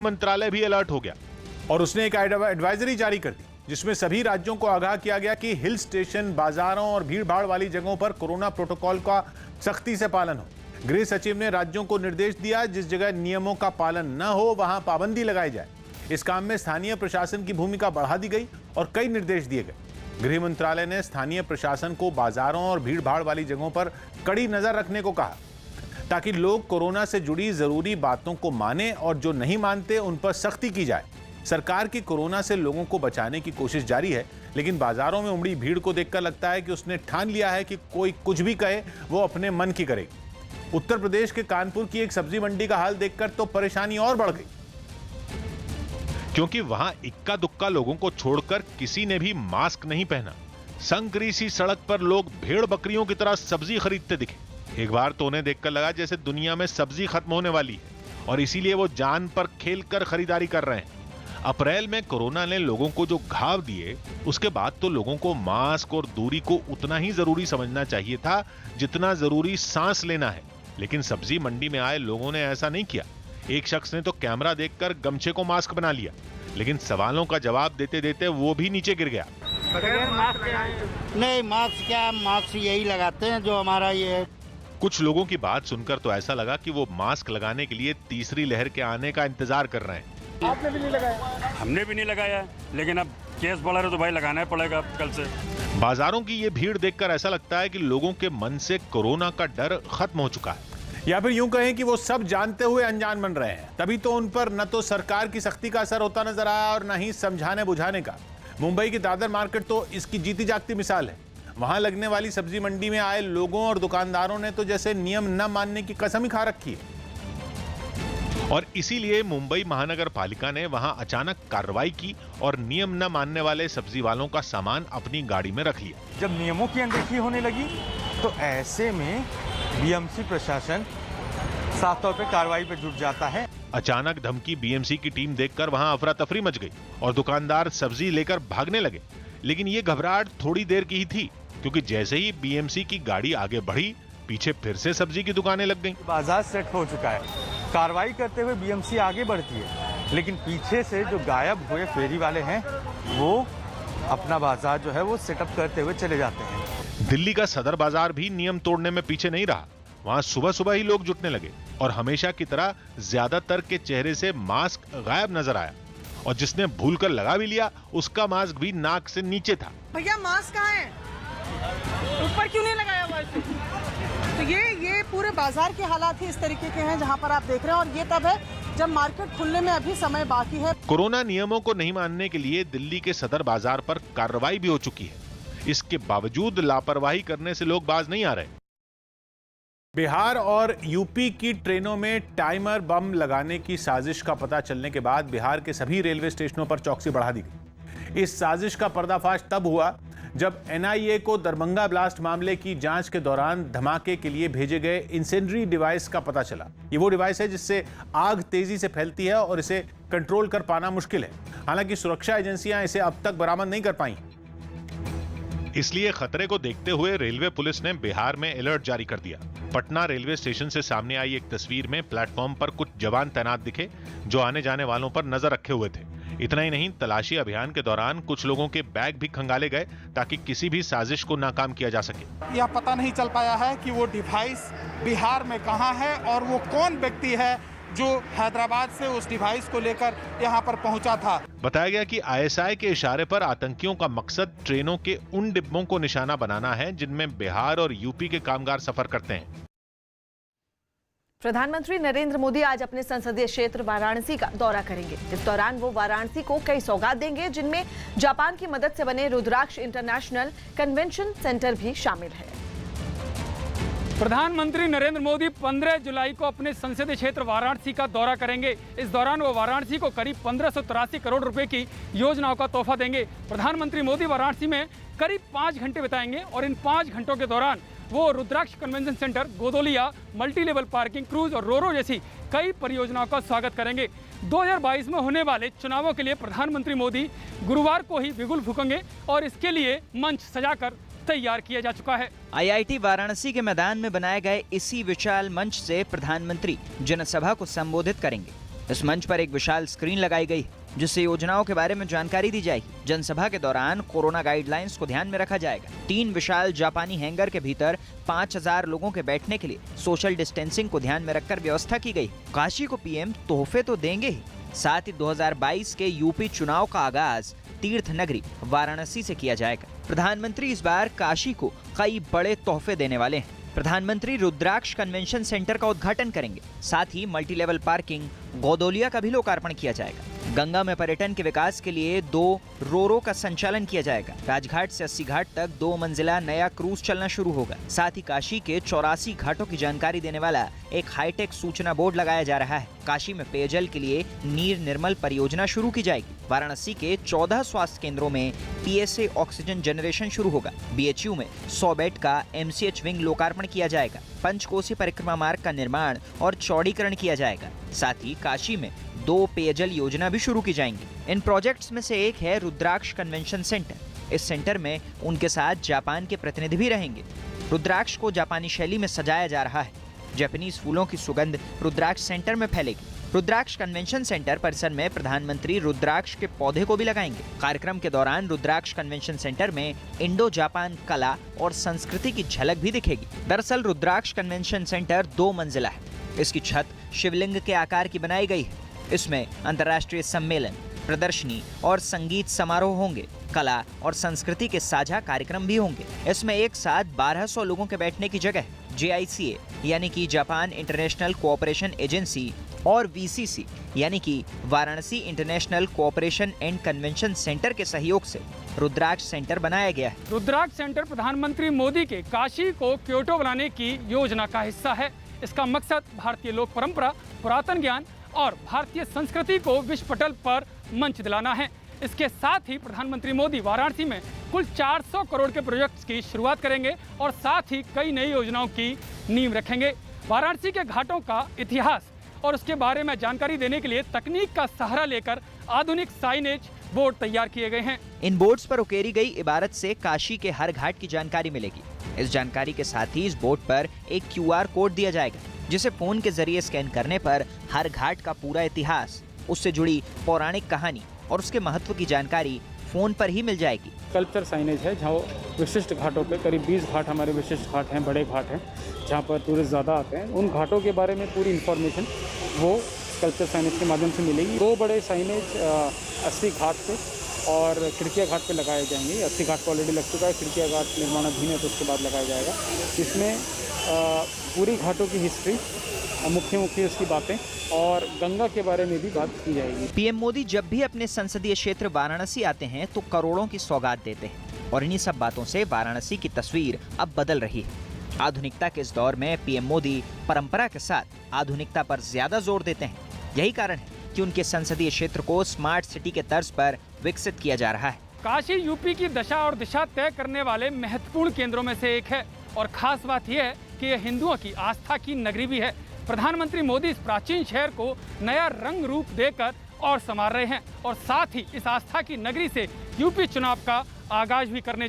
मंत्रालय भी अलर्ट हो गया और उसने एक एडवाइजरी जारी कर दी जिसमें सभी राज्यों को आगाह किया गया कि हिल स्टेशन, बाजारों और भीड़-भाड़ वाली जगहों पर कोरोना प्रोटोकॉल का सख्ती से पालन हो। गृह सचिव ने राज्यों को निर्देश दिया जिस जगह नियमों का पालन न हो वहां पाबंदी लगाई जाए। इस काम में स्थानीय प्रशासन की भूमिका बढ़ा दी गई और कई निर्देश दिए गए। गृह मंत्रालय ने स्थानीय प्रशासन को बाजारों और भीड़-भाड़ वाली जगहों पर कड़ी नजर रखने को कहा ताकि लोग कोरोना से जुड़ी जरूरी बातों को माने और जो नहीं मानते उन पर सख्ती की जाए। सरकार की कोरोना से लोगों को बचाने की कोशिश जारी है, लेकिन बाजारों में उमड़ी भीड़ को देखकर लगता है कि उसने ठान लिया है कि कोई कुछ भी कहे वो अपने मन की करेगी। उत्तर प्रदेश के कानपुर की एक सब्जी मंडी का हाल देखकर तो परेशानी और बढ़ गई, क्योंकि वहां इक्का दुक्का लोगों को छोड़कर किसी ने भी मास्क नहीं पहना। संकरी सी सड़क पर लोग भेड़ बकरियों की तरह सब्जी खरीदते दिखे। एक बार तो उन्हें देखकर लगा जैसे दुनिया में सब्जी खत्म होने वाली है और इसीलिए वो जान पर खेलकर खरीदारी कर रहे हैं। अप्रैल में कोरोना ने लोगों को जो घाव दिए, उसके बाद तो लोगों को मास्क और दूरी को उतना ही जरूरी समझना चाहिए था जितना जरूरी सांस लेना है। लेकिन सब्जी मंडी में आए लोगों ने ऐसा नहीं किया। एक शख्स ने तो कैमरा देखकर गमछे को मास्क बना लिया, लेकिन सवालों का जवाब देते देते वो भी नीचे गिर गया। नहीं, मास्क क्या, मास्क यही लगाते हैं जो हमारा ये है। कुछ लोगों की बात सुनकर तो ऐसा लगा कि वो मास्क लगाने के लिए तीसरी लहर के आने का इंतजार कर रहे हैं। आपने भी नहीं लगाया? हमने भी नहीं लगाया, लेकिन अब केस बढ़ रहा है तो भाई लगाना ही पड़ेगा कल से। बाजारों की ये भीड़ देखकर ऐसा लगता है कि लोगों के मन से कोरोना का डर खत्म हो चुका है, या फिर यूं कहें कि वो सब जानते हुए अनजान बन रहे हैं। तभी तो उन पर न तो सरकार की सख्ती का असर होता नजर आया और न ही समझाने बुझाने का। मुंबई की दादर मार्केट तो इसकी जीती जागती मिसाल है। वहां लगने वाली सब्जी मंडी में आए लोगों और दुकानदारों ने तो जैसे नियम न मानने की कसम ही खा रखी है। और इसीलिए मुंबई महानगर पालिका ने वहां अचानक कार्रवाई की और नियम न मानने वाले सब्जी वालों का सामान अपनी गाड़ी में रख लिया। जब नियमों की अनदेखी होने लगी तो ऐसे में बीएमसी प्रशासन साफ तौर पे कार्रवाई पे जुट जाता है। अचानक धमकी बीएमसी की टीम देखकर वहां अफरा तफरी मच गई और दुकानदार सब्जी लेकर भागने लगे। लेकिन ये घबराहट थोड़ी देर की ही थी, क्योंकि जैसे ही बीएमसी की गाड़ी आगे बढ़ी, पीछे फिर से सब्जी की दुकानें लग गईं। बाजार सेट हो चुका है। कार्रवाई करते हुए बीएमसी आगे बढ़ती है, लेकिन पीछे से जो गायब हुए फेरी वाले हैं वो अपना बाजार जो है वो सेटअप करते हुए चले जाते हैं। दिल्ली का सदर बाजार भी नियम तोड़ने में पीछे नहीं रहा। वहां सुबह सुबह ही लोग जुटने लगे और हमेशा की तरह ज्यादातर के चेहरे से मास्क गायब नजर आया और जिसने भूलकर लगा भी लिया उसका मास्क भी नाक से नीचे था। भैया मास्क कहाँ है? ऊपर क्यों नहीं लगाया हुआ? तो ये पूरे बाजार के हालात ही इस तरीके के हैं जहां पर आप देख रहे हैं, और ये तब है जब मार्केट खुलने में अभी समय बाकी है। कोरोना नियमों को नहीं मानने के लिए दिल्ली के सदर बाजार पर कार्रवाई भी हो चुकी है। इसके बावजूद लापरवाही करने से लोग बाज नहीं आ रहे। बिहार और यूपी की ट्रेनों में टाइमर बम लगाने की साजिश का पता चलने के बाद बिहार के सभी रेलवे स्टेशनों पर चौकसी बढ़ा दी गई। इस साजिश का पर्दाफाश तब हुआ जब एनआईए को दरभंगा ब्लास्ट मामले की जांच के दौरान धमाके के लिए भेजे गए इंसेंडरी डिवाइस का पता चला। ये वो डिवाइस है जिससे आग तेजी से फैलती है और इसे कंट्रोल कर पाना मुश्किल है। हालांकि सुरक्षा एजेंसियां इसे अब तक बरामद नहीं कर पाई। इसलिए खतरे को देखते हुए रेलवे पुलिस ने बिहार में अलर्ट जारी कर दिया। पटना रेलवे स्टेशन से सामने आई एक तस्वीर में प्लेटफॉर्म पर कुछ जवान तैनात दिखे जो आने जाने वालों पर नजर रखे हुए थे। इतना ही नहीं, तलाशी अभियान के दौरान कुछ लोगों के बैग भी खंगाले गए ताकि किसी भी साजिश को नाकाम किया जा सके। यह पता नहीं चल पाया है कि वो डिवाइस बिहार में कहां है और वो कौन व्यक्ति है जो हैदराबाद से उस डिवाइस को लेकर यहां पर पहुंचा था। बताया गया कि आईएसआई के इशारे पर आतंकियों का मकसद ट्रेनों के उन डिब्बों को निशाना बनाना है जिनमें बिहार और यूपी के कामगार सफर करते हैं। प्रधानमंत्री नरेंद्र मोदी आज अपने संसदीय क्षेत्र वाराणसी का दौरा करेंगे। इस दौरान वो वाराणसी को कई सौगात देंगे, जिनमें जापान की मदद से बने रुद्राक्ष इंटरनेशनल कन्वेंशन सेंटर भी शामिल है। प्रधानमंत्री नरेंद्र मोदी 15 जुलाई को अपने संसदीय क्षेत्र वाराणसी का दौरा करेंगे। इस दौरान वो वाराणसी को करीब 1583 करोड़ रुपए की योजनाओं का तोहफा देंगे। प्रधानमंत्री मोदी वाराणसी में करीब 5 घंटे बिताएंगे और इन 5 घंटों के दौरान वो Rudraksh convention centre, Godowlia, multi level parking, cruise और रोरो जैसी कई परियोजनाओं का स्वागत करेंगे। 2022 में होने वाले चुनावों के लिए प्रधानमंत्री मोदी गुरुवार को ही बिगुल फूकेंगे और इसके लिए मंच सजाकर तैयार किया जा चुका है। आईआईटी वाराणसी के मैदान में बनाए गए इसी विशाल मंच से प्रधानमंत्री जनसभा को संबोधित करेंगे। इस मंच पर एक विशाल स्क्रीन लगाई गई जिससे योजनाओं के बारे में जानकारी दी जाएगी। जनसभा के दौरान कोरोना गाइडलाइंस को ध्यान में रखा जाएगा। 3 विशाल जापानी हैंगर के भीतर 5000 लोगों के बैठने के लिए सोशल डिस्टेंसिंग को ध्यान में रखकर व्यवस्था की गई। काशी को पीएम तोहफे तो देंगे ही, साथ ही 2022 के यूपी चुनाव का आगाज तीर्थ नगरी वाराणसी से किया जाएगा। प्रधानमंत्री इस बार काशी को कई बड़े तोहफे देने वाले हैं। प्रधानमंत्री रुद्राक्ष कन्वेंशन सेंटर का उद्घाटन करेंगे। साथ ही मल्टी लेवल पार्किंग, गोदोलिया का भी लोकार्पण किया जाएगा। गंगा में पर्यटन के विकास के लिए 2 रोरो का संचालन किया जाएगा। राजघाट से 80 घाट तक 2 मंजिला नया क्रूज चलना शुरू होगा। साथ ही काशी के 84 घाटों की जानकारी देने वाला एक हाईटेक सूचना बोर्ड लगाया जा रहा है। काशी में पेयजल के लिए नीर निर्मल परियोजना शुरू की जाएगी। वाराणसी के 14 स्वास्थ्य केंद्रों में PSA ऑक्सीजन जनरेशन शुरू होगा। BHU में 100 बेड का MCH विंग लोकार्पण किया जाएगा। पंचकोसी परिक्रमा मार्ग का निर्माण और चौड़ीकरण किया जाएगा। साथ ही काशी में 2 पेयजल योजना भी शुरू की जाएंगी। इन प्रोजेक्ट्स में से एक है रुद्राक्ष कन्वेंशन सेंटर। इस सेंटर में उनके साथ जापान के प्रतिनिधि भी रहेंगे। रुद्राक्ष को जापानी शैली में सजाया जा रहा है। जापानीज फूलों की सुगंध रुद्राक्ष सेंटर में फैलेगी। रुद्राक्ष कन्वेंशन सेंटर परिसर में प्रधानमंत्री रुद्राक्ष के पौधे को भी लगाएंगे। कार्यक्रम के दौरान रुद्राक्ष कन्वेंशन सेंटर में इंडो जापान कला और संस्कृति की झलक भी दिखेगी। दरअसल रुद्राक्ष कन्वेंशन सेंटर 2 मंजिला है। इसकी छत शिवलिंग के आकार की बनाई गई है। इसमें अंतर्राष्ट्रीय सम्मेलन, प्रदर्शनी और संगीत समारोह होंगे। कला और संस्कृति के साझा कार्यक्रम भी होंगे। इसमें एक साथ 1200 लोगों के बैठने की जगह है। JICA यानी कि जापान इंटरनेशनल कोऑपरेशन एजेंसी और VCC यानी कि Varanasi international cooperation and convention centre के सहयोग से रुद्राक्ष सेंटर बनाया गया है। रुद्राक्ष सेंटर प्रधानमंत्री मोदी के काशी को क्योटो बनाने की योजना का हिस्सा है। इसका मकसद भारतीय लोक परंपरा, पुरातन ज्ञान और भारतीय संस्कृति को विश्व पटल पर मंच दिलाना है। इसके साथ ही प्रधानमंत्री मोदी वाराणसी में कुल 400 करोड़ के प्रोजेक्ट्स की शुरुआत करेंगे और साथ ही कई नई योजनाओं की नींव रखेंगे। वाराणसी के घाटों का इतिहास और उसके बारे में जानकारी देने के लिए तकनीक का सहारा लेकर आधुनिक साइनेज बोर्ड तैयार किए गए हैं। इन बोर्ड्स पर उकेरी गई इबारत से काशी के हर घाट की जानकारी मिलेगी। इस जानकारी के साथ ही इस बोर्ड पर एक QR कोड दिया जाएगा, जिसे फोन के जरिए स्कैन करने पर हर घाट का पूरा इतिहास, उससे जुड़ी पौराणिक कहानी और उसके महत्व की जानकारी फोन पर ही मिल जाएगी। कल्चर साइनेज है जहाँ विशिष्ट घाटों पे करीब 20 घाट हमारे विशिष्ट घाट हैं, बड़े घाट हैं जहाँ पर टूरिस्ट ज़्यादा आते हैं। उन घाटों के बारे में पूरी इन्फॉर्मेशन वो कल्चर साइनेज के माध्यम से मिलेगी। 2 बड़े साइनेज 80 घाट पे और खिड़किया घाट पे लगाए जाएंगे। 80 घाट पर ऑलरेडी लग चुका है, खिड़किया घाट निर्माणाधीन है तो उसके बाद लगाया जाएगा। इसमें पूरी घाटों की हिस्ट्री, मुख्य उसकी बातें और गंगा के बारे में भी बात की जाएगी। पीएम मोदी जब भी अपने संसदीय क्षेत्र वाराणसी आते हैं तो करोड़ों की सौगात देते हैं और इन्हीं सब बातों से वाराणसी की तस्वीर अब बदल रही है। आधुनिकता के इस दौर में पीएम मोदी परंपरा के साथ आधुनिकता पर ज्यादा जोर देते हैं। यही कारण है कि उनके संसदीय क्षेत्र को स्मार्ट सिटी के तर्ज पर विकसित किया जा रहा है। काशी यूपी की दशा और दिशा तय करने वाले महत्वपूर्ण केंद्रों में से एक है और खास बात यह है कि यह हिंदुओं की आस्था की नगरी भी है। प्रधानमंत्री मोदी इस प्राचीन शहर को नया रंग रूप देकर और संवार रहे हैं और साथ ही इस आस्था की नगरी से यूपी चुनाव का आगाज भी करने जा